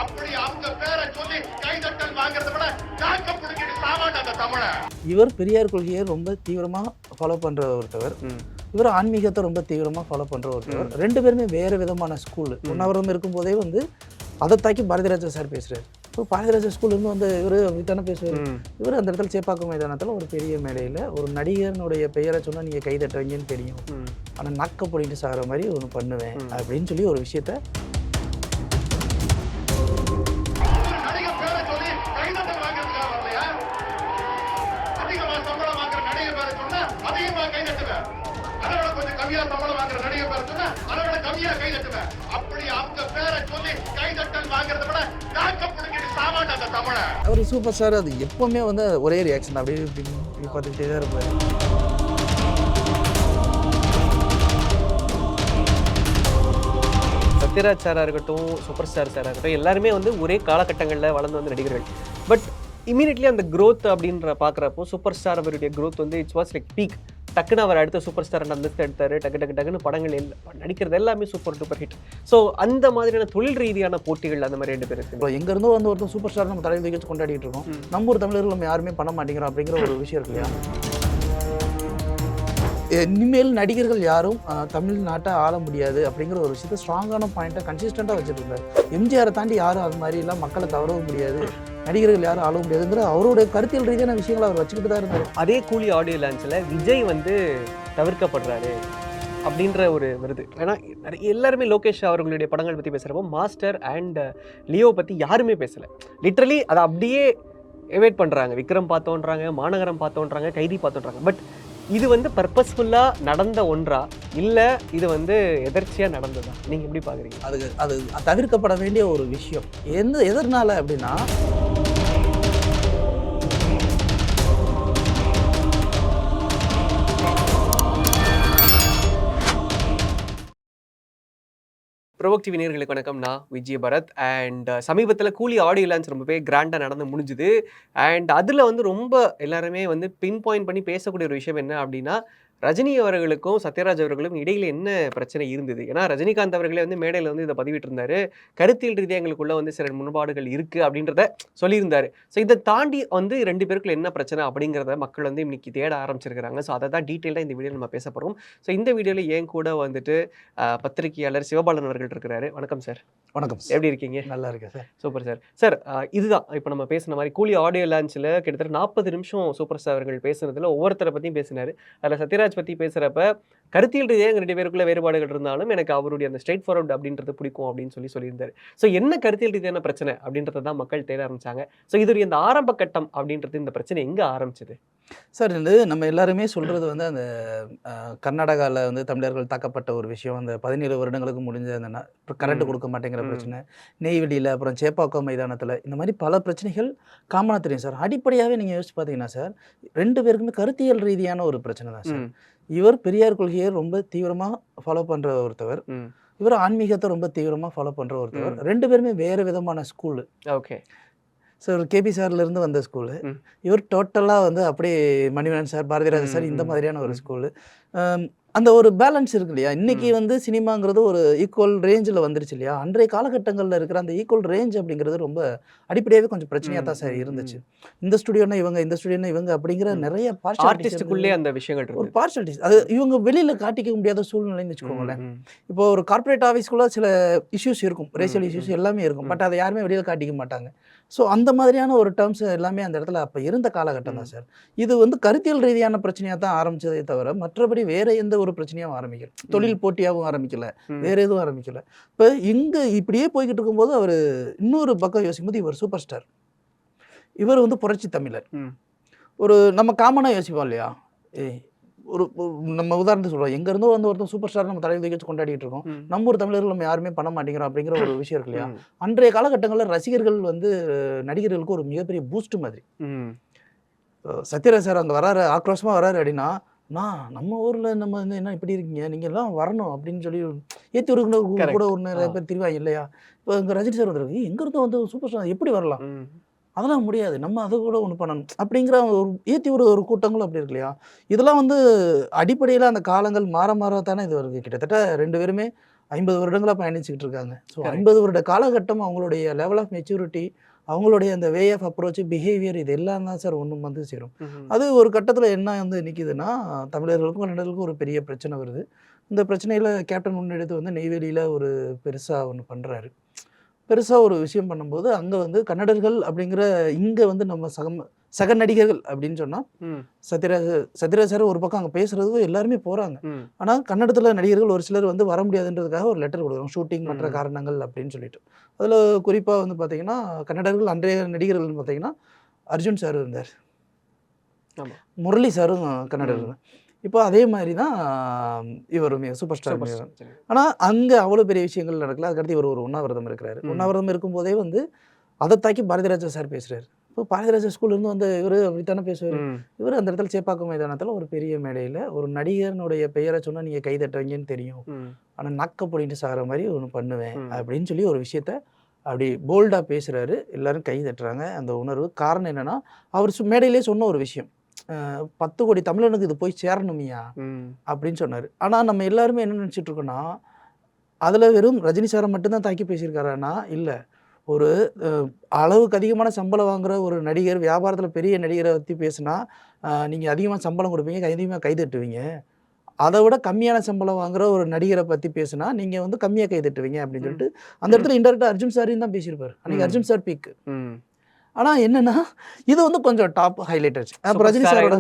அப்படி அவங்க பேரை சொல்லி கைதட்டல் வாங்குறத விட நாக்க புடிக்கிட்டு சாவாட்டாங்க தமிழ. இவர் பெரியார் கொள்கையை ரொம்ப தீவிரமா ஃபாலோ பண்ற ஒருத்தவர், இவர் ஆன்மீகத்தை ரொம்ப தீவிரமாக ஃபாலோ பண்ணுற ஒருத்தவர். ரெண்டு பேருமே வேறு விதமான ஸ்கூலு. உண்ணாவிரதம் இருக்கும்போதே வந்து அதை தாக்கி பாரதிராஜா சார் பேசுகிறார். இப்போ பாரதிராஜா ஸ்கூல்லேருந்து வந்து இவர் அப்படித்தானே பேசுவார். இவர் அந்த இடத்துல சேப்பாக்கம் மைதானத்தில் ஒரு பெரிய மேடையில் ஒரு நடிகனுடைய பெயரை சொன்னால் நீங்கள் கை தட்டுவீங்கன்னு தெரியும், ஆனால் நக்க போடிட்டு சாகிற மாதிரி ஒன்று பண்ணுவேன் அப்படின்னு சொல்லி ஒரு விஷயத்த அவர் சூப்பர் ஸ்டார். அது எப்பவுமே வந்து ஒரே ரியாக்ஷன் அப்படியே இப்படி பார்த்துக்கிட்டே தான் இருப்பார். சத்யராஜ் சாராக இருக்கட்டும், சூப்பர் ஸ்டார் சாராக இருக்கட்டும், எல்லாருமே வந்து ஒரே காலகட்டங்களில் வளர்ந்து வந்து நடிகர்கள். பட் இமீடியட்லி அந்த க்ரோத் அப்படின்ற பார்க்குறப்போ சூப்பர் ஸ்டார் அவருடைய க்ரோத் வந்து இட்ஸ் வாஸ் லைக் பீக். டக்குன்னு அவர் அடுத்த சூப்பர் ஸ்டார் அந்தஸ்து எடுத்தார். டக்குன்னு படங்கள் நடிக்கிறது எல்லாமே சூப்பர் டூப்பர் ஹிட். ஸோ அந்த மாதிரியான தொழில் ரீதியான போட்டிகள் அந்த மாதிரி ரெண்டு பேர் இருக்கு. இப்போ எங்கேருந்தோ வந்து ஒருத்தர் சூப்பர் ஸ்டார் நம்ம தலையில் வச்சு கொண்டாடிட்டு இருக்கோம். நம்ம ஒரு தமிழர்கள் நம்ம யாருமே பண்ண மாட்டேங்கிறோம் அப்படிங்கிற ஒரு விஷயம் இருக்கு இல்லையா? இனிமேல் நடிகர்கள் யாரும் தமிழ்நாட்டை ஆள முடியாது அப்படிங்கிற ஒரு விஷயத்தை ஸ்ட்ராங்கான பாயிண்ட்டை கன்சிஸ்டண்ட்டாக வச்சுட்டு இருந்தார். எம்ஜிஆரை தாண்டி யாரும் அது மாதிரிலாம் மக்களை தவறவும் முடியாது, நடிகர்கள் யாரும் ஆள முடியாதுங்கிற அவருடைய கருத்தியல் ரீதியான விஷயங்களை அவர் வச்சுக்கிட்டு தான் இருந்தார். அதே கூலி ஆடியோ லான்ச்சில் விஜய் வந்து தவிர்க்கப்படுறாரு அப்படின்ற ஒரு வருது. ஏன்னா எல்லாருமே லோகேஷ் அவர்களுடைய படங்கள் பற்றி பேசுகிறப்போ மாஸ்டர் அண்ட் லியோ பற்றி யாருமே பேசலை. லிட்ரலி அதை அப்படியே எவேட் பண்ணுறாங்க. விக்ரம் பார்த்தோன்றாங்க, மாநகரம் பார்த்தோன்றாங்க, கைதி பார்த்தோன்றாங்க. பட் இது வந்து பர்பஸ்ஃபுல்லாக நடந்த ஒன்றா இல்லை இது வந்து எதர்ச்சியாக நடந்ததா? நீங்கள் எப்படி பார்க்குறீங்க? அது தவிர்க்கப்பட வேண்டிய ஒரு விஷயம். எதனால அப்படின்னா, ப்ரோவோக் டிவி நேயர்களுக்கு வணக்கம். நான் விஜய் பரத். அண்ட் சமீபத்தில் கூலி ஆடியோ லான்ச் ரொம்பவே கிராண்டாக நடந்து முடிஞ்சுது. அண்ட் அதில் வந்து ரொம்ப எல்லாருமே வந்து பின் பாயிண்ட் பண்ணி பேசக்கூடிய ஒரு விஷயம் என்ன அப்படின்னா, ரஜினி அவர்களுக்கும் சத்யராஜ் அவர்களுக்கும் இடையில் என்ன பிரச்சனை இருந்தது. ஏன்னா ரஜினிகாந்த் அவர்களே வந்து மேடையில் வந்து இதை பதிவிட்டிருந்தாரு. கருத்தியல் ரீதியாக எங்களுக்குள்ள வந்து சில முன்பாடுகள் இருக்குது அப்படின்றத சொல்லியிருந்தாரு. ஸோ இதை தாண்டி வந்து ரெண்டு பேருக்குள்ள என்ன பிரச்சனை அப்படிங்கிறத மக்கள் வந்து இன்னைக்கு தேட ஆரம்பிச்சிருக்கிறாங்க. ஸோ அதை தான் டீட்டெயிலாக இந்த வீடியோ நம்ம பேச போகிறோம். ஸோ இந்த வீடியோவில் ஏன் கூட வந்துட்டு பத்திரிகையாளர் சிவபாலன் அவர்கள் இருக்கிறாரு. வணக்கம் சார். வணக்கம். எப்படி இருக்கீங்க? நல்லா இருக்கேன் சார். Super sir. சார் இதுதான் இப்போ நம்ம பேசின மாதிரி கூலி ஆடியோ லான்ச்சில் கிட்டத்தட்ட 40 நிமிஷம் சூப்பர் ஸ்டார் அவர்கள் பேசுனதில் ஒவ்வொருத்தரை பற்றியும் பேசினார். அதில் சத்யராஜ் பற்றி பேசுகிறப்ப கருத்தியல் ரீதியாக ரெண்டு பேருக்குள்ள வேறுபாடுகள் இருந்தாலும் எனக்கு அவருடைய அந்த ஸ்ட்ரெயிட் ஃபார்வர்ட் அப்படின்றது பிடிக்கும் அப்படின்னு சொல்லியிருந்தார். ஸோ என்ன கருத்தியல் ரீதியான பிரச்சனை அப்படின்றத தான் மக்கள் தேட ஆரம்பிச்சாங்க. ஸோ இதோடைய இந்த ஆரம்ப கட்டம் அப்படின்றது இந்த பிரச்சனை எங்கே ஆரம்பிச்சது சார்? நம்ம எல்லாருமே சொல்கிறது வந்து அந்த கர்நாடகாவில் வந்து தமிழர்கள் தாக்கப்பட்ட ஒரு விஷயம், அந்த 17 வருடங்களுக்கு முடிஞ்ச அந்த கரண்ட் கொடுக்க மாட்டேங்கிற பிரச்சனை, நெய்வேலியில், அப்புறம் சேப்பாக்கம் மைதானத்தில், இந்த மாதிரி பல பிரச்சனைகள் காமனாக தெரியும் சார். அடிப்படையாகவே நீங்கள் யோசிச்சு பார்த்தீங்கன்னா சார், ரெண்டு பேருக்குமே கருத்தியல் ரீதியான ஒரு பிரச்சனை தான் சார். இவர் பெரியார் கொள்கையை ரொம்ப தீவிரமாக ஃபாலோ பண்ணுற ஒருத்தவர், இவர் ஆன்மீகத்தை ரொம்ப தீவிரமாக ஃபாலோ பண்ணுற ஒருத்தவர். ரெண்டு பேருமே வேறு விதமான ஸ்கூலு. ஓகே சார், கேபி சார்லேருந்து வந்த ஸ்கூலு. இவர் டோட்டலாக வந்து அப்படியே மணிவண்ணன் சார், பாரதிராஜா சார், இந்த மாதிரியான ஒரு ஸ்கூலு. அந்த ஒரு பேலன்ஸ் இருக்கு இல்லையா? இன்றைக்கி வந்து சினிமாங்கிறது ஒரு ஈக்குவல் ரேஞ்சில் வந்துருச்சு இல்லையா? அன்றைய காலகட்டங்களில் இருக்கிற அந்த ஈக்குவல் ரேஞ்ச் அப்படிங்கிறது ரொம்ப அடிப்படையாகவே கொஞ்சம் பிரச்சனையாக தான் சார் இருந்துச்சு. இந்த ஸ்டுடியோனா இவங்க, இந்த ஸ்டுடியோனா இவங்க அப்படிங்கிற நிறைய ஆர்டிஸ்டுக்குள்ளே அந்த விஷயங்கள் ஒரு பார்ஷாலிட்டிஸ் அது இவங்க வெளியில் காட்டிக்க முடியாத சூழ்நிலைன்னு வச்சுக்கோங்களேன். இப்போ ஒரு கார்ப்பரேட் ஆஃபீஸ்குள்ளே சில இஷ்யூஸ் இருக்கும், ரேஷியல் இஷ்யூஸ் எல்லாமே இருக்கும். பட் அதை யாருமே வெளியில் காட்டிக்க மாட்டாங்க. ஸோ அந்த மாதிரியான ஒரு டேர்ம்ஸ் எல்லாமே அந்த இடத்துல அப்போ இருந்த காலகட்டம் தான் சார். இது வந்து கருத்தியல் ரீதியான பிரச்சனையாக தான் ஆரம்பித்ததே தவிர மற்றபடி வேறு எந்த ஒரு பிரச்சனையாகவும் ஆரம்பிக்கல, தொழில் போட்டியாகவும் ஆரம்பிக்கல, வேறு எதுவும் ஆரம்பிக்கல. இப்போ இங்கே இப்படியே போய்கிட்டு இருக்கும்போது அவர் இன்னொரு பக்கம் யோசிக்கும்போது இவர் சூப்பர் ஸ்டார், இவர் வந்து புரட்சி தமிழர். ஒரு நம்ம காமனாக யோசிப்போம் இல்லையா? ஒரு நம்ம உதாரணத்துக்கு சொல்கிறோம், எங்கேருந்தோ வந்து ஒருத்தர் சூப்பர் ஸ்டார் நம்ம தலையில் வச்சு கொண்டாடிட்டு இருக்கோம், நம்ம ஒரு தமிழர்கள் நம்ம யாருமே பண்ண மாட்டேங்கிறோம் அப்படிங்கிற ஒரு விஷயம் இருக்கு இல்லையா? அன்றைய காலகட்டங்களில் ரசிகர்கள் வந்து நடிகர்களுக்கு ஒரு மிகப்பெரிய பூஸ்ட் மாதிரி. சத்யராஜ் சார் அங்கே வராரு, ஆக்ரோஷமாக வராரு அப்படின்னா, நம்ம ஊரில் நம்ம வந்து என்ன இப்படி இருக்கீங்க, நீங்கள் எல்லாம் வரணும் அப்படின்னு சொல்லி ஏற்றி ஒரு கூட ஒரு நிறைய பேர் தெரிவாங்க இல்லையா? இப்போ இங்கே ரஜினி சார் வந்துருக்கு, எங்கேருந்தோ வந்து சூப்பர் ஸ்டார் எப்படி வரலாம், அதெல்லாம் முடியாது, நம்ம அதை கூட ஒன்று பண்ணணும் அப்படிங்கிற ஒரு ஏற்றி ஒரு கூட்டங்களும் அப்படி இருக்கு இல்லையா? இதெல்லாம் வந்து அடிப்படையில் அந்த காலங்கள் மாற தானே இது வருது. கிட்டத்தட்ட ரெண்டு பேருமே 50 வருடங்களா பயணிச்சுக்கிட்டு இருக்காங்க. ஸோ 50 வருட காலகட்டம் அவங்களுடைய லெவல் ஆஃப் மெச்சூரிட்டி, அவங்களுடைய அந்த வே ஆஃப் அப்ரோச், பிஹேவியர் இது எல்லாம் தான் சார் ஒண்ணும் வந்து சேரும். அது ஒரு கட்டத்துல என்ன வந்து நிக்குதுன்னா, தமிழர்களுக்கும் கன்னடர்களுக்கும் ஒரு பெரிய பிரச்சனை வருது. இந்த பிரச்சனையில கேப்டன் முன்னெடுத்து வந்து நெய்வேலியில ஒரு பெருசா ஒண்ணு பண்றாரு. பெருசா ஒரு விஷயம் பண்ணும்போது, அங்க வந்து கன்னடர்கள் அப்படிங்கிற இங்க வந்து நம்ம சக நடிகர்கள் அப்படின்னு சொன்னா, சத்யராஜ் சார் ஒரு பக்கம் அங்க பேசுறதுக்கு எல்லாருமே போறாங்க. ஆனா கன்னடத்துல நடிகர்கள் ஒரு சிலர் வந்து வர முடியாதுன்றதுக்காக ஒரு லெட்டர் கொடுக்குறோம். ஷூட்டிங் மற்ற காரணங்கள் அப்படின்னு சொல்லிட்டு. அதுல குறிப்பா வந்து பாத்தீங்கன்னா, கன்னடர்கள் அன்றைய நடிகர்கள்னு பாத்தீங்கன்னா, அர்ஜுன் சார் இருந்தார். முரளி சாரும் கன்னடர் தான். இப்போ அதே மாதிரி தான் இவருமே சூப்பர் ஸ்டார். ஆனால் அங்கே அவ்வளோ பெரிய விஷயங்கள் நடக்கல. அதுக்கடுத்து இவர் ஒரு உண்ணாவிரதம் இருக்கிறாரு. உண்ணாவிரதம் இருக்கும்போதே வந்து அதை தாக்கி பாரதிராஜா சார் பேசுகிறாரு. இப்போ பாரதிராஜா ஸ்கூல்லேருந்து வந்து இவர் அப்படித்தானே பேசுவார். இவர் அந்த இடத்துல சேப்பாக்கம் மைதானத்தில் ஒரு பெரிய மேடையில் ஒரு நடிகனுடைய பெயரை சொன்னால் நீங்கள் கை தட்டுவீங்கன்னு தெரியும், ஆனால் நக்க போடிட்டு சாகிற மாதிரி ஒன்று பண்ணுவேன் அப்படின்னு சொல்லி ஒரு விஷயத்த அப்படி போல்டாக பேசுகிறாரு. எல்லாரும் கை தட்டுறாங்க. அந்த உணர்வு காரணம் என்னென்னா, அவர் மேடையிலே சொன்ன ஒரு விஷயம், 10 கோடி தமிழனுக்கு இது போய் சேரணுமியா அப்படின்னு சொன்னார். ஆனால் நம்ம எல்லாருமே என்ன நினச்சிட்டு இருக்கோம்னா, அதில் வெறும் ரஜினி சாரை மட்டும்தான் தாக்கி பேசியிருக்காருன்னா இல்லை, ஒரு அளவுக்கு அதிகமான சம்பளம் வாங்குற ஒரு நடிகர், வியாபாரத்தில் பெரிய நடிகரை பற்றி பேசுனா நீங்கள் அதிகமாக சம்பளம் கொடுப்பீங்க, அதிகமாக கை தட்டுவீங்க. அதை விட கம்மியான சம்பளம் வாங்குற ஒரு நடிகரை பற்றி பேசுனா நீங்கள் வந்து கம்மியாக கை தட்டுவீங்க அப்படின்னு சொல்லிட்டு அந்த இடத்துல இன்டெரக்டாக அர்ஜுன் சாரையும் தான் பேசியிருப்பார். அன்றைக்கி அர்ஜுன் சார் பீக். ஆனால் என்னன்னா, இது வந்து கொஞ்சம் டாப் ஹைலைட் ஆச்சு. அப்போ ரஜினி சாரோட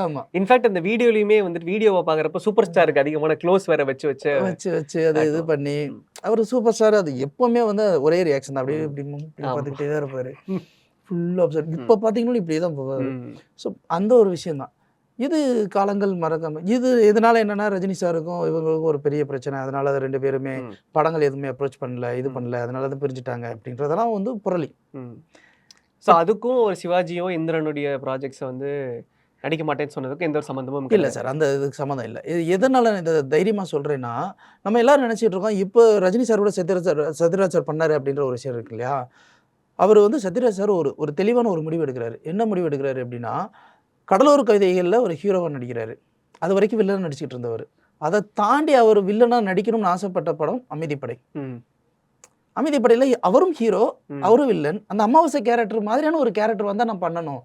ஆமா, இன்ஃபேக்ட் அந்த வீடியோலையுமே வந்துட்டு வீடியோவை பார்க்குறப்ப சூப்பர் ஸ்டாருக்கு அதிகமான க்ளோஸ் வேற வச்சு அதை இது பண்ணி அவர் சூப்பர் ஸ்டார். அது எப்பவுமே வந்து ஒரே ரியாக்ஷன் தான், அப்படியே இப்படி பார்த்துக்கிட்டே தான் இருப்பாரு, ஃபுல் அப்செட். இப்போ பார்த்தீங்கன்னா இப்படியே தான் போவார். ஸோ அந்த ஒரு விஷயம் தான் இது. காலங்கள் மறக்காம இது எதனால என்னன்னா, ரஜினி சாருக்கும் இவங்களுக்கும் ஒரு பெரிய பிரச்சனை. அதனால 2 பேருமே படங்கள் எதுவுமே அப்ரோச் பண்ணல, இது பண்ணல, அதனால தான் பிரிஞ்சுட்டாங்க அப்படின்றதெல்லாம் வந்து புரளி. ஸோ அதுக்கும் ஒரு சிவாஜியும் இந்திரனுடைய ப்ராஜெக்ட்ஸை வந்து நடிக்க மாட்டேன்னு சொன்னதுக்கும் எந்த ஒரு சம்மந்தமும் இல்லை சார். அந்த இதுக்கு சம்மந்தம் இல்லை. இது எதனால இதை தைரியமாக சொல்கிறேன்னா, நம்ம எல்லாரும் நினச்சிட்டு இருக்கோம் இப்போ ரஜினி சாரோட சத்யராஜ் சார் பண்ணார் அப்படின்ற ஒரு விஷயம் இருக்கு இல்லையா. அவர் வந்து சத்யராஜ் சார் ஒரு தெளிவான ஒரு முடிவு எடுக்கிறாரு. என்ன முடிவு எடுக்கிறாரு அப்படின்னா, கடலூர் கவிதைகளில் ஒரு ஹீரோவாக நடிக்கிறாரு. அது வரைக்கும் வில்லனாக நடிச்சுக்கிட்டு இருந்தவர். அதை தாண்டி அவர் வில்லனாக நடிக்கணும்னு ஆசைப்பட்ட படம் அமைதிப்படை. அமைதிப்படையில் அவரும் ஹீரோ, அவரும் வில்லன். அந்த அமாவாசை கேரக்டர் மாதிரியான ஒரு கேரக்டர் வந்தால் நான் பண்ணணும்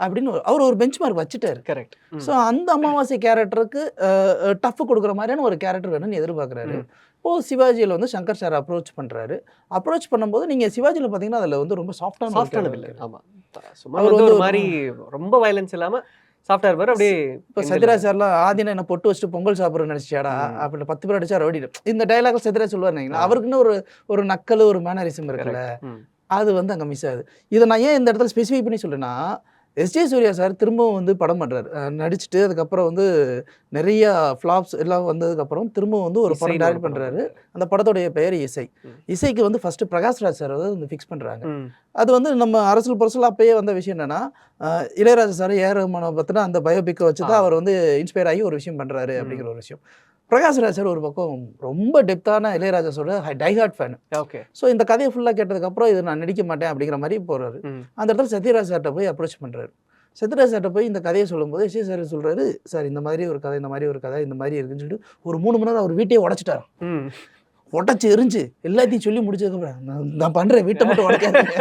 அப்படின்னு அவர் ஒரு பெஞ்ச் மார்க் வச்சுட்டாரு. கரெக்ட். ஸோ அந்த அமாவாசை கேரக்டருக்கு டஃப் கொடுக்குற மாதிரியான ஒரு கேரக்டர் வேணும்னு எதிர்பார்க்குறாரு. இப்போது சிவாஜியில் வந்து சங்கர் சார் அப்ரோச் பண்ணுறாரு. அப்ரோச் பண்ணும்போது நீங்கள் சிவாஜியில் பார்த்தீங்கன்னா அதில் வந்து ரொம்ப சாஃப்டான வில்லன். ஆமாம், அவர் வந்து ஒரு மாதிரி ரொம்ப வயலன்ஸ் இல்லாமல் சாஃப்ட்வேர் பேர் அப்படியே. இப்போ சத்யராஜ் சார்லாம் ஆதினா என்ன பொட்டு வச்சுட்டு பொங்கல் சாப்பிட்ற நினச்சிச்சாடா அப்படி 10 பேர் அடிச்சா ஓடிடும். இந்த டைலாக் சத்யராஜ் சொல்லுவார். அவருக்குன்னு ஒரு நக்கல், ஒரு மேனரிசம் இருக்குல்ல, அது வந்து அங்கே மிஸ் ஆகுது. இதை நான் ஏன் இந்த இடத்துல ஸ்பெசிஃபை பண்ணி சொல்றேன்னா, எஸ்ஜே சூர்யா சார் திரும்பவும் வந்து படம் பண்ணுறாரு. நடிச்சுட்டு அதுக்கப்புறம் வந்து நிறையா ஃப்ளாப்ஸ் எல்லாம் வந்ததுக்கப்புறம் திரும்பவும் வந்து ஒரு படம் டைரக்ட் பண்ணுறாரு. அந்த படத்துடைய பெயர் இசை. இசைக்கு வந்து ஃபஸ்ட்டு பிரகாஷ்ராஜ் சார் வந்து ஃபிக்ஸ் பண்ணுறாங்க. அது வந்து நம்ம அரசியல் பொருசல் அப்பயே வந்த விஷயம் என்னென்னா, இளையராஜா சார் ஏஆர் ரஹ்மானை பற்றின அந்த பயோபிக்கை வச்சு தான் அவர் வந்து இன்ஸ்பயர் ஆகி ஒரு விஷயம் பண்ணுறாரு அப்படிங்கிற ஒரு விஷயம். பிரகாஷ்ராஜ் சார் ஒரு பக்கம் ரொம்ப டெப்த்தான இளையராஜாஸோட டைஹார்ட் ஃபேன். ஓகே. ஸோ இந்த கதையை ஃபுல்லாக கேட்டதுக்கப்புறம் இது நான் நடிக்க மாட்டேன் அப்படிங்கிற மாதிரி போகிறாரு. அந்த இடத்துல சத்யராஜ் சார்கிட்ட போய் அப்ரோச் பண்ணுறாரு. சத்யராஜ் சார்கிட்ட போய் இந்த கதையை சொல்லும்போது எஸ்ஏ சார் சொல்கிறாரு, சார் இந்த மாதிரி ஒரு கதை, இந்த மாதிரி ஒரு கதை, இந்த மாதிரி இருக்குன்னு சொல்லிட்டு ஒரு 3 மணி நேரம் அவர் வீட்டையே உடச்சிட்டார். உடச்சி எரிஞ்சு எல்லாத்தையும் சொல்லி முடிச்சதுக்கப்புறம் நான் பண்ணுறேன், வீட்டை மட்டும் உடைக்காதீங்க,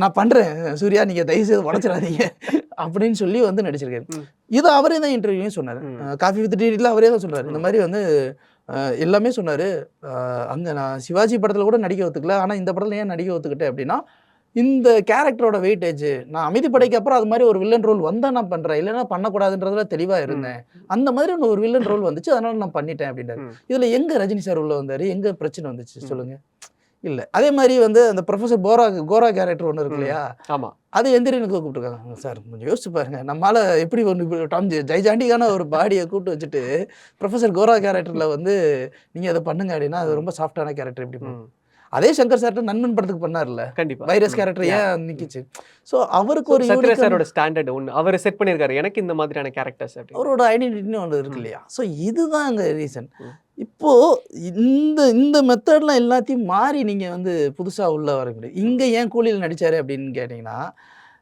நான் பண்ணுறேன் சூர்யா, நீங்கள் தயவுசெய்து உடச்சிடாதீங்க அப்படின்னு சொல்லி வந்து நடிச்சிருக்காரு. இது அவரே தான் இன்டர்வியூலையும் சொன்னார். காஃபி வித் டீல அவரே தான் சொல்கிறார். இந்த மாதிரி வந்து எல்லாமே சொன்னார். அங்கே நான் சிவாஜி படத்தில் கூட நடிக்க ஒத்துக்கல, ஆனால் இந்த படத்தில் ஏன் நடிக்க ஒத்துக்கிட்டேன் அப்படின்னா, இந்த கேரக்டரோட வெயிட்டேஜ், நான் அமைதிப்படைக்கு அப்புறம் அது மாதிரி ஒரு வில்லன் ரோல் வந்தால் நான் பண்ணுறேன், இல்லைன்னா பண்ணக்கூடாதுன்றதுல தெளிவாக இருந்தேன். அந்த மாதிரி ஒரு வில்லன் ரோல் வந்துச்சு, அதனால நான் பண்ணிட்டேன் அப்படின்றாரு. இதில் எங்கே ரஜினி சார் உள்ள வந்தார், எங்கே பிரச்சனை வந்துச்சு சொல்லுங்கள்? இல்லை. அதே மாதிரி வந்து அந்த ப்ரொஃபஸர் கோரா கேரக்டர் ஒன்று இருக்கு இல்லையா, ஆமாம், அது எந்திரனுக்கு கூப்பிட்டுருக்காங்க. சார் கொஞ்சம் யோசிச்சு பாருங்க, நம்மளால எப்படி ஒன்று டாம் ஜெய்ஜாண்டிக்கான ஒரு பாடியை கூப்பிட்டு வச்சுட்டு ப்ரொஃபஸர் கோரா கேரக்டரில் வந்து நீங்கள் அதை பண்ணுங்க அப்படின்னா அது ரொம்ப சாஃப்டான கேரக்டர் எப்படி அதே சங்கர் சார்ட்ட நண்பன் படத்துக்கு பண்ணார்ல, கண்டிப்பா வைரஸ் கேரக்டர் ஏன் நிக்கிச்சு. ஸோ அவருக்கு ஒரு சத்யராஜ் சாரோட ஸ்டாண்டர்ட் ஒன்று அவர் செட் பண்ணியிருக்காரு, எனக்கு இந்த மாதிரியான கேரக்டர்ஸ் அவரோட ஐடென்டிட்டின்னு ஒன்று இருக்கு இல்லையா. ஸோ இதுதான் அங்கே ரீசன். இப்போ இந்த மெத்தட்லாம் எல்லாத்தையும் மாறி நீங்கள் வந்து புதுசாக உள்ள வர முடியும். இங்கே ஏன் கூலியில் நடித்தார் அப்படின்னு கேட்டிங்கன்னா,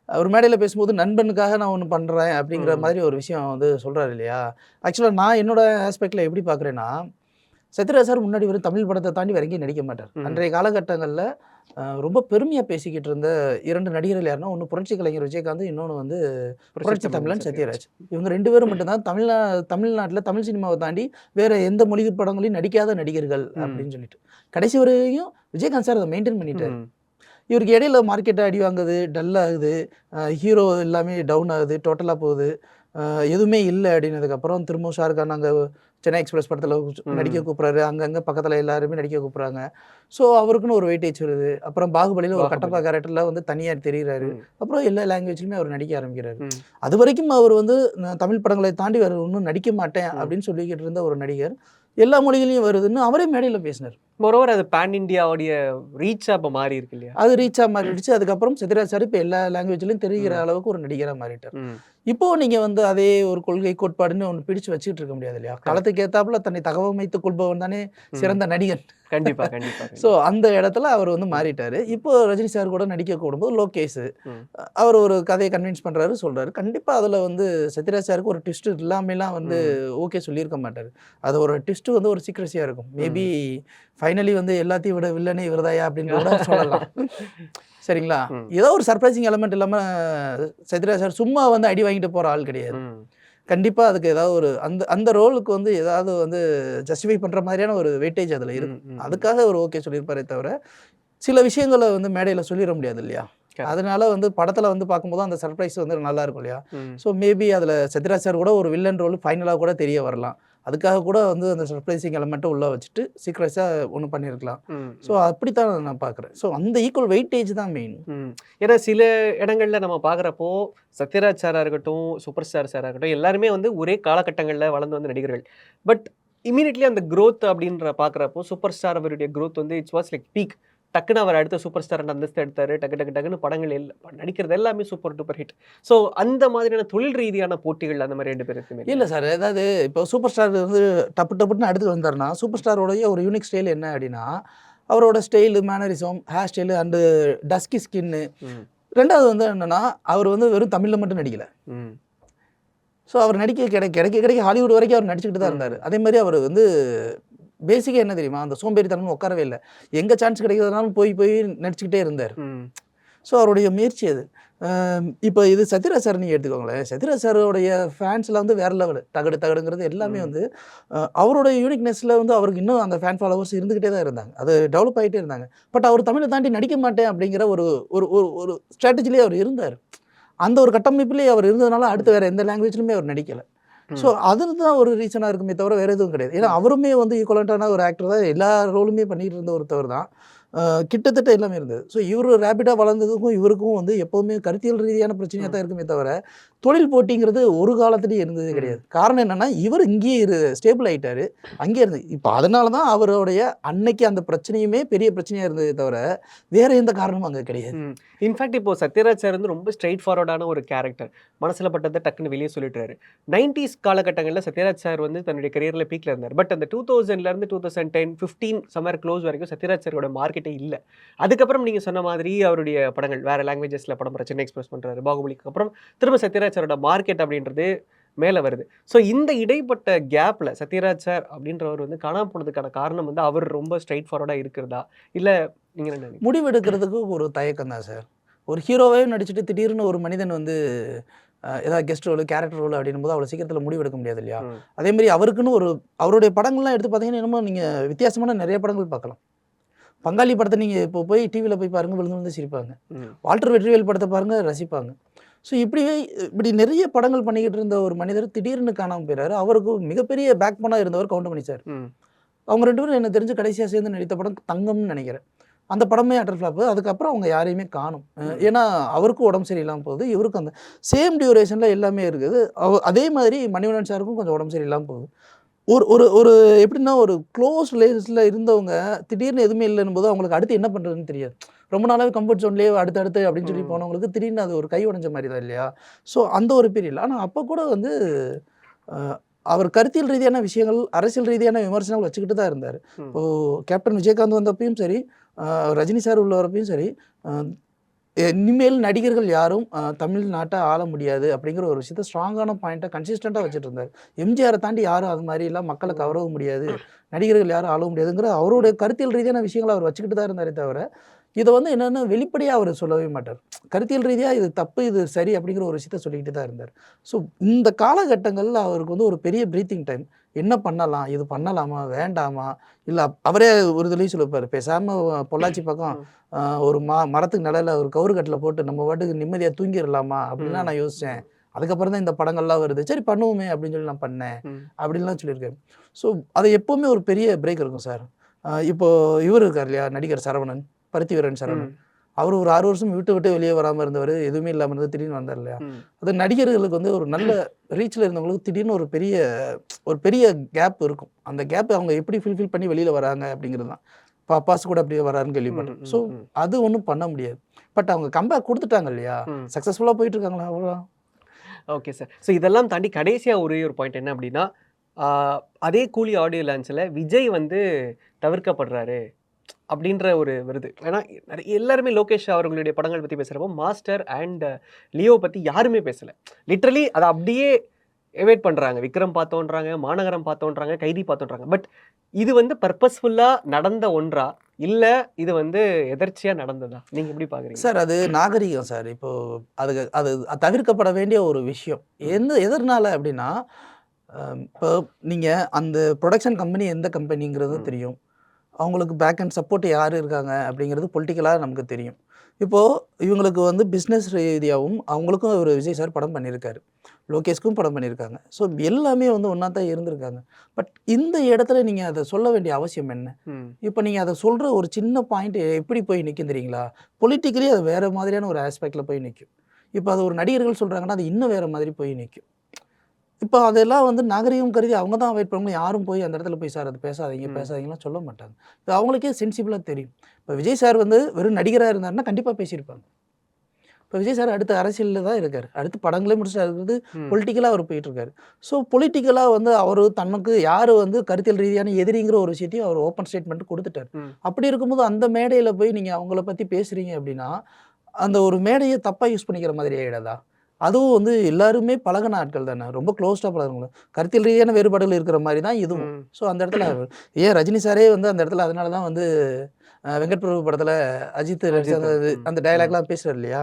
ஒரு மேடையில் பேசும்போது நண்பனுக்காக நான் ஒன்று பண்ணுறேன் அப்படிங்கிற மாதிரி ஒரு விஷயம் வந்து சொல்கிறாரு இல்லையா. ஆக்சுவலாக நான் என்னோட ஆஸ்பெக்டில் எப்படி பார்க்குறேன்னா, சத்யராஜ் சார் முன்னாடி வரும் தமிழ் படத்தை தாண்டி வேற எங்கேயும் நடிக்க மாட்டார். அன்றைய காலகட்டங்களில் ரொம்ப பெருமையாக பேசிக்கிட்டு இருந்த 2 நடிகர்கள் யாருன்னா, ஒன்று புரட்சி கலைஞர் விஜயகாந்த், இன்னொன்று வந்து புரட்சி தமிழன் சத்யராஜ். இவங்க 2 பேரும் மட்டும்தான் தமிழ்நாட்டில் தமிழ் சினிமாவை தாண்டி வேற எந்த மொழி படங்களையும் நடிக்காத நடிகர்கள் அப்படின்னு சொல்லிட்டு கடைசி வரையும் விஜயகாந்த் சார் அதை மெயின்டைன் பண்ணிட்டார். இவருக்கு இடையில மார்க்கெட்டை அடி வாங்குது, டல் ஆகுது, ஹீரோ எல்லாமே டவுன் ஆகுது, டோட்டலாக போகுது, எதுவுமே இல்லை அப்படின்னதுக்கப்புறம் திரும்பவும் ஷாருக்கான் அங்கே சென்னை எக்ஸ்பிரஸ் படத்தில் நடிக்க கூப்பிட்றாரு, அங்கங்கே பக்கத்தில் எல்லாருமே நடிக்க கூப்பிட்றாங்க. ஸோ அவருக்குன்னு ஒரு வெயிட்டேஜ் வருது. அப்புறம் பாகுபலியில் ஒரு கட்டப்பா கேரக்டரில் வந்து தனியாக தெரிகிறாரு. அப்புறம் எல்லா லாங்குவேஜ்லையுமே அவர் நடிக்க ஆரம்பிக்கிறாரு. அது வரைக்கும் அவர் வந்து நான் தமிழ் படங்களை தாண்டி வேறு ஒன்றும் நடிக்க மாட்டேன் அப்படின்னு சொல்லிக்கிட்டு இருந்த ஒரு நடிகர் எல்லா மொழிகளையும் வருதுன்னு அவரே மேடையில் பேசினார். மொரோவர் அது பேன் இண்டியாவுடைய ரீச்சாக இப்போ மாறி இருக்கு இல்லையா? அது ரீச்சாக மாறிடுச்சு. அதுக்கப்புறம் சத்யராஜ் சார் இப்போ எல்லா லாங்குவேஜ்லையும் தெரிகிற அளவுக்கு ஒரு நடிகராக மாறிட்டார். இப்போ நீங்கள் வந்து அதே ஒரு கொள்கை கோட்பாடுன்னு ஒன்று பிடிச்சு வச்சுக்கிட்டு இருக்க முடியாது இல்லையா? காலத்துக்கு ஏற்றாப்புல தன்னை தகவமைத்துக் கொள்பவன் தானே சிறந்த நடிகன். கண்டிப்பாக கண்டிப்பாக. ஸோ அந்த இடத்துல அவர் வந்து மாறிட்டார். இப்போ ரஜினி சார் கூட நடிக்க கூடும்போது லோகேஷ் அவர் ஒரு கதையை கன்வின்ஸ் பண்ணுறாரு, சொல்கிறாரு. கண்டிப்பாக அதில் வந்து சத்யராஜ் சாருக்கு ஒரு ட்விஸ்ட் இல்லாமலாம் வந்து ஓகே சொல்லியிருக்க மாட்டார். அது ஒரு ட்விஸ்ட் வந்து ஒரு சீக்ரெசியாக இருக்கும். மேபி ஃபைனலி வந்து எல்லாத்தையும் விட வில்லனே இவர்தாயா அப்படின்னு கூட சொல்லலாம். சரிங்களா? ஏதோ ஒரு சர்ப்ரைசிங் எலமெண்ட் இல்லாமல் சத்யராஜ் சார் சும்மா வந்து அடி வாங்கிட்டு போகிற ஆள் கிடையாது. கண்டிப்பாக அதுக்கு ஏதாவது ஒரு அந்த ரோலுக்கு வந்து ஏதாவது வந்து ஜஸ்டிஃபை பண்ணுற மாதிரியான ஒரு வெயிட்டேஜ் அதில் இருக்கும். அதுக்காக அவர் ஓகே சொல்லியிருப்பாரே தவிர சில விஷயங்களை வந்து மேடையில் சொல்லிட முடியாது இல்லையா? அதனால வந்து படத்தில் வந்து பார்க்கும்போது அந்த சர்ப்ரைஸ் வந்து நல்லா இருக்கும் இல்லையா? ஸோ மேபி அதில் சத்யராஜ் சார் கூட ஒரு வில்லன் ரோல் ஃபைனலாக கூட தெரிய வரலாம். அதுக்காக கூட வந்து அந்த சர்ப்ரைசிங் எலமெண்ட்டை உள்ளே வச்சுட்டு சீக்ரெட்ஸாக ஒன்று பண்ணியிருக்கலாம். ஸோ அப்படித்தான் நான் பார்க்குறேன். ஸோ அந்த ஈக்குவல் வெயிட்டேஜ் தான் மெயின். ஏன்னா சில இடங்களில் நம்ம பார்க்குறப்போ சத்யராஜ் சாராக இருக்கட்டும், சூப்பர் ஸ்டார் சாராக இருக்கட்டும், எல்லாருமே வந்து ஒரே காலகட்டங்களில் வளர்ந்து வந்த நடிகர்கள். பட் இமீடியட்லி அந்த க்ரோத் அப்படின்ற பார்க்குறப்போ சூப்பர் ஸ்டார் அவருடைய க்ரோத் வந்து இட்ஸ் வாஸ் லைக் பீக். டக்குன்னு அவர் அடுத்த சூப்பர் ஸ்டார் அந்தஸ்து எடுத்தார். டக்குன்னு படங்கள் நடிக்கிறது எல்லாமே சூப்பர் டூப்பர் ஹிட். ஸோ அந்த மாதிரியான தொழில் ரீதியான போட்டிகள் அந்த மாதிரி 2 பேருக்கு இல்லை சார். அதாவது இப்போ சூப்பர் ஸ்டார் வந்து டப்புன்னு அடுத்து வந்தார்னா சூப்பர் ஸ்டாரோடைய ஒரு யூனிக் ஸ்டைல் என்ன அப்படின்னா அவரோட style, mannerism, hair style and dusky skin. 2வது வந்து என்னென்னா அவர் வந்து வெறும் தமிழில் மட்டும் நடிக்கலை. ஸோ அவர் கிடைக்க ஹாலிவுட் வரைக்கும் அவர் நடிச்சுக்கிட்டு தான் இருந்தார். அதே மாதிரி அவர் வந்து பேசிக்காக என்ன தெரியுமா, அந்த சோம்பேறித்தனம் உட்காரவே இல்லை. எங்கே சான்ஸ் கிடைக்கிறதுனாலும் போய் நடிச்சுக்கிட்டே இருந்தார். ஸோ அவருடைய முயற்சி அது. இப்போ இது சத்யராஜ் சார் நீங்கள் எடுத்துக்கோங்களேன். சத்யராஜ் சாரோடைய ஃபேன்ஸ்லாம் வந்து வேறு லெவலு. தகடுங்கிறது எல்லாமே வந்து அவருடைய யூனிக்னஸில் வந்து அவருக்கு இன்னும் அந்த ஃபேன் ஃபாலோவர்ஸ் இருந்துக்கிட்டே தான் இருந்தாங்க. அது டெவலப் ஆகிட்டே இருந்தாங்க. பட் அவர் தமிழை தாண்டி நடிக்க மாட்டேன் அப்படிங்கிற ஒரு ஒரு ஸ்ட்ராட்டஜிலே அவர் இருந்தார். அந்த ஒரு கட்டமைப்பிலே அவர் இருந்ததுனால அடுத்து வேறு எந்த லாங்குவேஜ்லையுமே அவர் நடிக்கலை. ஸோ அதுதான் ஒரு ரீசனாக இருக்குமே தவிர வேறு எதுவும் கிடையாது. ஏன்னா அவருமே வந்து ஈக்குவலண்ட்டான ஒரு ஆக்டர் தான். எல்லா ரோலுமே பண்ணிகிட்டு இருந்த ஒருத்தவர் தான். கிட்டத்தட்ட எல்லாமே இருந்தது. ஸோ இவர் ரேபிடாக வளர்ந்ததுக்கும் இவருக்கும் வந்து எப்போவுமே கருத்தியல் ரீதியான பிரச்சனையாக தான் இருக்குமே தவிர தொழில் போட்டிங்கிறது ஒரு காலத்துலேயும் இருந்ததே கிடையாது. காரணம் என்னென்னா இவர் இங்கேயே ஸ்டேபிள் ஆகிட்டார், அங்கேயே இருந்து. இப்போ அதனால தான் அவருடைய அன்னைக்கு அந்த பிரச்சனையுமே பெரிய பிரச்சனையாக இருந்ததே தவிர வேறு எந்த காரணமும் அங்கே கிடையாது. இன்ஃபேக்ட் இப்போ சத்யராஜ் சார் வந்து ரொம்ப ஸ்ட்ரெயிட் ஃபார்வர்டான ஒரு கேரக்டர். மனசில் பட்டதை டக்குன்னு வெளியே சொல்லிட்டுறாரு. 90s காலகட்டங்களில் சத்யராஜ் சார் வந்து தன்னுடைய கரியரில் பீக்கில் இருந்தார். பட் அந்த 2000லேருந்து 2010, 15 சம்மர் க்ளோஸ் வரைக்கும் சத்யராஜ் சாரோட மார்க்கெட்டே இல்லை. அதுக்கப்புறம் நீங்கள் சொன்ன மாதிரி அவருடைய படங்கள் வேறு லாங்குவேஜஸில் படம் சென்னை எக்ஸ்பிரஸ் பண்ணுறாரு. பாகுபலிக்கு அப்புறம் திரும்ப சத்யராஜ் சாரோட மார்க்கெட் அப்படின்றது மேலே வருது. ஸோ இந்த இடைப்பட்ட கேப்பில் சத்யராஜ் சார் அப்படின்றவர் வந்து காணாமல் போனதுக்கான காரணம் வந்து அவர் ரொம்ப ஸ்ட்ரைட் ஃபார்வர்டாக இருக்கிறதா, இல்லை நீங்கள் என்ன முடிவெடுக்கிறதுக்கு ஒரு தயக்கம் தான் சார். ஒரு ஹீரோவே நடிச்சுட்டு திடீர்னு ஒரு மனிதன் வந்து ஏதாவது கெஸ்ட் ரோல், கேரக்டர் ரோல் அப்படின்னும் போது அவ்வளோ சீக்கிரத்தில் முடிவெடுக்க முடியாது இல்லையா? அதேமாதிரி அவருக்குன்னு அவருடைய படங்கள்லாம் எடுத்து பார்த்தீங்கன்னா என்னமோ நீங்கள் வித்தியாசமான நிறைய படங்கள் பார்க்கலாம். பங்காளி படத்தை நீங்கள் இப்போ போய் டிவியில் போய் பாருங்கள், விழுந்து சிரிப்பாங்க. வால்டர் வெற்றிவேல் படத்தை பாருங்கள், ரசிப்பாங்க. ஸோ இப்படி நிறைய படங்கள் பண்ணிக்கிட்டு இருந்த ஒரு மனிதர் திடீர்னு காணாமல் போயிறாரு. அவருக்கு மிகப்பெரிய பேக் போனாக இருந்தவர் கவுண்டமணி சார். அவங்க 2 பேரும் எனக்கு தெரிஞ்சு கடைசியாக சேர்ந்து நடித்த படம் தங்கம்னு நினைக்கிறேன். அந்த படமே அட்டர் ஃப்ளாப்பு. அதுக்கப்புறம் அவங்க யாரையுமே காணும். ஏன்னா அவருக்கும் உடம்பு சரியில்லாமல் போகுது, இவருக்கும் அந்த சேம் டியூரேஷனில் எல்லாமே இருக்குது. அதே மாதிரி மணிவண்ணன் சாருக்கும் கொஞ்சம் உடம்பு சரியில்லாமல் போகுது. ஒரு எப்படின்னா ஒரு க்ளோஸ் ரிலேஷன்ஸில் இருந்தவங்க திடீர்னு எதுவுமே இல்லைன்னு போது அவங்களுக்கு அடுத்து என்ன பண்ணுறதுன்னு தெரியாது. ரொம்ப நாளாகவே கம்ஃபர்ட் ஜோன்லேயே அடுத்து அப்படின்னு சொல்லி போனவங்களுக்கு திடீர்னு அது ஒரு கை உடைஞ்ச மாதிரி தான் இல்லையா? ஸோ அந்த ஒரு பீரியட். ஆனால் அப்போ கூட வந்து அவர் கருத்தியல் ரீதியான விஷயங்கள், அரசியல் ரீதியான விமர்சனங்கள் வச்சுக்கிட்டு தான் இருந்தார். இப்போது கேப்டன் விஜயகாந்த் வந்தப்பையும் சரி, ரஜினி சார் உள்ள வரப்பையும் சரி, இனிமேல் நடிகர்கள் யாரும் தமிழ்நாட்டை ஆள முடியாது அப்படிங்கிற ஒரு விஷயத்த ஸ்ட்ராங்கான பாயிண்ட்டை கன்சிஸ்டண்ட்டாக வச்சுட்டு இருந்தார். எம்ஜிஆரை தாண்டி யாரும் அது மாதிரிலாம் மக்களை கவரவும் முடியாது, நடிகர்கள் யாரும் ஆளவும் முடியாதுங்கிற அவருடைய கருத்தியல் ரீதியான விஷயங்களை அவர் வச்சுக்கிட்டு தான் இருந்தாரே தவிர, இதை வந்து என்னென்னா வெளிப்படையாக அவர் சொல்லவே மாட்டார். கருத்தியல் ரீதியாக இது தப்பு இது சரி அப்படிங்கிற ஒரு விஷயத்த சொல்லிக்கிட்டு தான் இருந்தார். ஸோ இந்த காலகட்டங்களில் அவருக்கு வந்து ஒரு பெரிய ப்ரீத்திங் டைம். என்ன பண்ணலாம், இது பண்ணலாமா வேண்டாமா, இல்லை அவரே ஒரு இதுலேயும் சொல்லிப்பார், பேசாமல் பொள்ளாச்சி பக்கம் ஒரு மரத்துக்கு நிலையில் ஒரு கவுரு கட்டில் போட்டு நம்ம பாட்டுக்கு நிம்மதியாக தூங்கிடலாமா அப்படின்லாம் நான் யோசித்தேன். அதுக்கப்புறம் தான் இந்த படங்கள்லாம் வருது, சரி பண்ணுவோமே அப்படின்னு சொல்லி நான் பண்ணேன் அப்படின்லாம் சொல்லியிருக்காரு. ஸோ அது எப்போவுமே ஒரு பெரிய பிரேக் இருக்கும் சார். இப்போது இவர் இருக்கார் இல்லையா, நடிகர் சரவணன், பருத்தி வீரன் சரவணன். அவர் ஒரு 6 வருஷம் விட்டு வெளியே வராமல் இருந்தவர், எதுவுமே இல்லாமல் இருந்து திடீர்னு வந்தார் இல்லையா. அது நடிகர்களுக்கு வந்து ஒரு நல்ல ரீச்சில் இருந்தவங்களுக்கு திடீர்னு ஒரு பெரிய கேப் இருக்கும். அந்த கேப் அவங்க எப்படி ஃபில்ஃபில் பண்ணி வெளியில் வராங்க அப்படிங்கிறது தான். பாப்பாஸ் கூட அப்படியே வராருன்னு கேள்விப்பட்டேன். ஸோ அது ஒன்றும் பண்ண முடியாது. பட் அவங்க கம்பேக் கொடுத்துட்டாங்க இல்லையா, சக்ஸஸ்ஃபுல்லாக போயிட்டு இருக்காங்களா, அவ்வளோ. Okay sir. ஸோ இதெல்லாம் தாண்டி கடைசியாக ஒரே ஒரு பாயிண்ட் என்ன அப்படின்னா, அதே கூலி ஆடியோ லான்ச்சில் விஜய் வந்து தவிர்க்கப்படுறாரு அப்படின்ற ஒரு வருது. ஏன்னா எல்லாருமே லோகேஷ் அவர்களுடைய படங்கள் பற்றி பேசுகிறப்போ மாஸ்டர் அண்ட் லியோ பற்றி யாருமே பேசலை. லிட்ரலி அதை அப்படியே எவேட் பண்ணுறாங்க. விக்ரம் பார்த்தோன்றாங்க, மாநகரம் பார்த்தோன்றாங்க, கைதி பார்த்தோன்றாங்க. பட் இது வந்து பர்பஸ்ஃபுல்லாக நடந்த ஒன்றா, இல்லை இது வந்து எதர்ச்சியாக நடந்ததா, நீங்கள் எப்படி பார்க்குறீங்க சார்? அது நாகரிகம் சார். இப்போது அது தவிர்க்கப்பட வேண்டிய ஒரு விஷயம். எதனால அப்படின்னா, இப்போ நீங்கள் அந்த ப்ரொடக்ஷன் கம்பெனி எந்த கம்பெனிங்கிறது தெரியும், அவங்களுக்கு பேக் அண்ட் சப்போர்ட் யார் இருக்காங்க அப்படிங்கிறது பொலிட்டிக்கலாக நமக்கு தெரியும். இப்போது இவங்களுக்கு வந்து பிஸ்னஸ் ரீதியாகவும் அவங்களுக்கும் ஒரு விஜய் சார் படம் பண்ணியிருக்காரு, லோகேஷ்க்கும் படம் பண்ணியிருக்காங்க. ஸோ எல்லாமே வந்து ஒன்றா தான் இருந்திருக்காங்க. பட் இந்த இடத்துல நீங்கள் அதை சொல்ல வேண்டிய அவசியம் என்ன? இப்போ நீங்கள் அதை சொல்கிற ஒரு சின்ன பாயிண்ட் எப்படி போய் நிற்கும் தெரியுங்களா? பொலிட்டிக்கலி அது வேறு மாதிரியான ஒரு ஆஸ்பெக்டில் போய் நிற்கும். இப்போ அது ஒரு நடிகர்கள் சொல்கிறாங்கன்னா அது இன்னும் வேறு மாதிரி போய் நிற்கும். இப்போ அதெல்லாம் வந்து நாகரிகம் கருதி அவங்க தான் அவாய்ட் பண்ணுவாங்க. யாரும் போய் அந்த இடத்துல போய் சார் அது பேசாதீங்கலாம் சொல்ல மாட்டாங்க. இது அவங்களுக்கே சென்சிபிளாக தெரியும். இப்போ விஜய் சார் வந்து வெறும் நடிகராக இருந்தாருன்னா கண்டிப்பாக பேசியிருப்பாங்க. இப்போ விஜய் சார் அடுத்த அரசியலில் தான் இருக்கார், அடுத்து படங்களே முடிச்சுட்டு அடுத்தது பொலிட்டிக்கலாக அவர் போயிட்டுருக்காரு. ஸோ பொலிட்டிக்கலாக வந்து அவர் தனக்கு யார் வந்து கருத்தியல் ரீதியான எதிரிங்கிற ஒரு விஷயத்தையும் அவர் ஓப்பன் ஸ்டேட்மெண்ட் கொடுத்துட்டார். அப்படி இருக்கும்போது அந்த மேடையில் போய் நீங்கள் அவங்கள பற்றி பேசுகிறீங்க அப்படின்னா அந்த ஒரு மேடையை தப்பாக யூஸ் பண்ணிக்கிற மாதிரி ஆகிடாதா? அதுவும் வந்து எல்லாருமே பழகின ஆட்கள் தானே, ரொம்ப க்ளோஸ்டாக பழகுங்க, கருத்தியல் ரீதியான வேறுபாடுகள் இருக்கிற மாதிரி தான் இதுவும். ஸோ அந்த இடத்துல ஏன் ரஜினி சாரே வந்து அந்த இடத்துல அதனால தான் வந்து வெங்கட் பிரபு படத்தில் அஜித் அந்த டைலாக்லாம் பேசுகிறார் இல்லையா.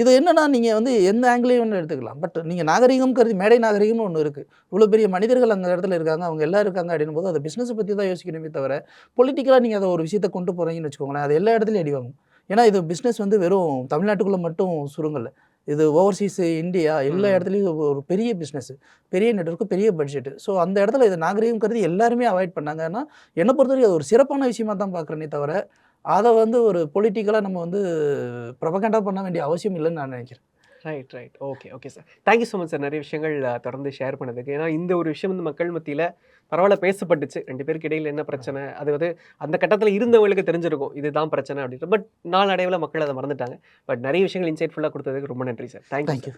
இது என்னன்னா நீங்கள் வந்து எந்த ஆங்கிலையும் ஒன்று எடுத்துக்கலாம். பட் நீங்கள் நாகரிகம் கருதி மேடை நாகரிகம்னு ஒன்று இருக்குது. இவ்வளோ பெரிய மனிதர்கள் அந்த இடத்துல இருக்காங்க, அவங்க எல்லாம் இருக்காங்க அப்படின்னும் போது அதை பிஸ்னஸை பற்றி தான் யோசிக்கணுமே தவிர பொலிட்டிக்கலாக நீங்கள் அதை ஒரு விஷயத்தை கொண்டு போகிறீங்கன்னு வச்சுக்கோங்களேன், அது எல்லா இடத்துலையும் அடிவாங்க. ஏன்னா இது பிஸ்னஸ் வந்து வெறும் தமிழ்நாட்டுக்குள்ளே மட்டும் சுருங்கலை, இது ஓவர்சீஸ் இந்தியா எல்லா இடத்துலையும் ஒரு பெரிய பிஸ்னஸ், பெரிய நெட்வொர்க்கு, பெரிய பட்ஜெட்டு. ஸோ அந்த இடத்துல இது நாகரிகம் கருதி எல்லாருமே அவாய்ட் பண்ணாங்கன்னா என்னை பொறுத்தவரைக்கும் அது ஒரு சிறப்பான விஷயமா தான் பார்க்குறேனே தவிர அதை வந்து ஒரு பொலிட்டிக்கலாக நம்ம வந்து ப்ரொபகண்டா பண்ண வேண்டிய அவசியம் இல்லைன்னு நான் நினைக்கிறேன். Right. Okay sir. Thank you so much sir, நிறைய விஷயங்கள் தொடர்ந்து ஷேர் பண்ணதுக்கு. ஏன்னா இந்த ஒரு விஷயம் வந்து மக்கள் மத்தியில் பரவாயில்ல பேசப்பட்டுச்சு. 2 பேருக்கு இடையில் என்ன பிரச்சனை, அது வந்து அந்த கட்டத்தில் இருந்தவங்களுக்கு தெரிஞ்சிருக்கும் இதுதான் பிரச்சனை அப்படின்ட்டு. பட் நாளடைவில் மக்கள் அதை மறந்துட்டாங்க. பட் நிறைய விஷயங்கள் இன்சைட்ஃபுல்லாக கொடுத்ததுக்கு ரொம்ப நன்றி சார். தேங்க்யூ.